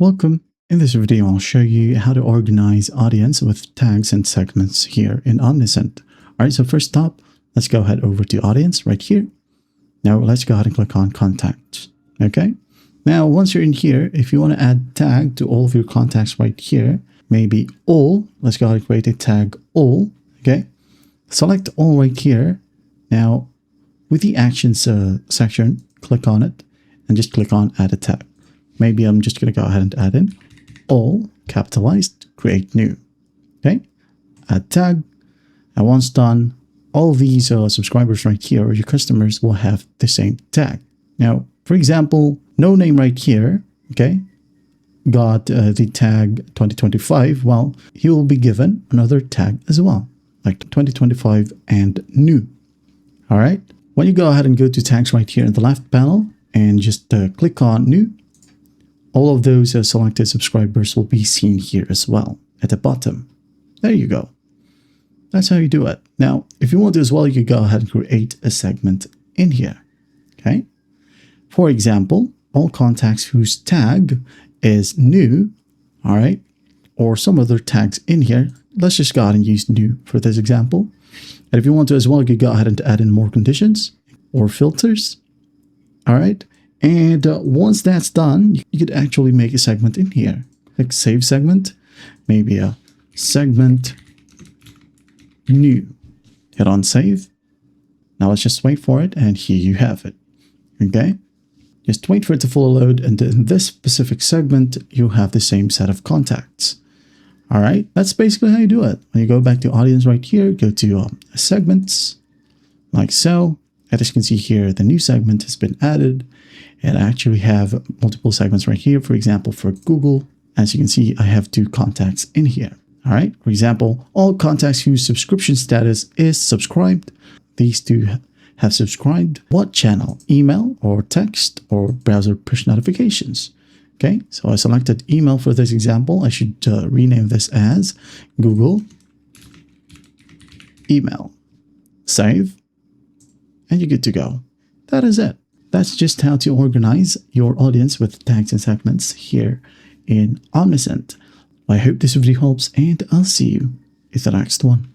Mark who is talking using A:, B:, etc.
A: Welcome. In this video, I'll show you how to organize audience with tags and segments here in Omnisend. All right, so first up, let's go ahead over to audience right here. Now let's go ahead and click on contacts. Okay. Now, once you're in here, if you want to add tag to all of your contacts right here, maybe all, let's go ahead and create a tag all. Okay. Select all right here. Now, with the actions section, click on it and just click on add a tag. Maybe I'm just going to go ahead and add in all capitalized, create new. Okay. Add tag. And once done, all these subscribers right here or your customers will have the same tag. Now, for example, no name right here, okay, got the tag 2025. Well, he will be given another tag as well, like 2025 and new. All right. When you go ahead and go to tags right here in the left panel and just click on new, all of those selected subscribers will be seen here as well at the bottom. There you go. That's how you do it. Now, if you want to as well, you can go ahead and create a segment in here. Okay. For example, all contacts whose tag is new, all right, or some other tags in here. Let's just go ahead and use new for this example. And if you want to as well, you can go ahead and add in more conditions or filters. All right. And once that's done, you could actually make a segment in here. Click save segment, maybe a segment new. Hit on save. Now let's just wait for it. And here you have it. Okay. Just wait for it to fully load. And in this specific segment, you'll have the same set of contacts. All right. That's basically how you do it. When you go back to audience right here, go to segments like so. As you can see here, the new segment has been added. And I actually have multiple segments right here. For example, for Google, as you can see, I have 2 contacts in here. All right. For example, all contacts whose subscription status is subscribed. These 2 have subscribed. What channel? Email or text or browser push notifications. Okay. So I selected email for this example. I should rename this as Google email. Save. And you're good to go. That is it. That's just how to organize your audience with tags and segments here in Omnisend. I hope this video helps, and I'll see you in the next one.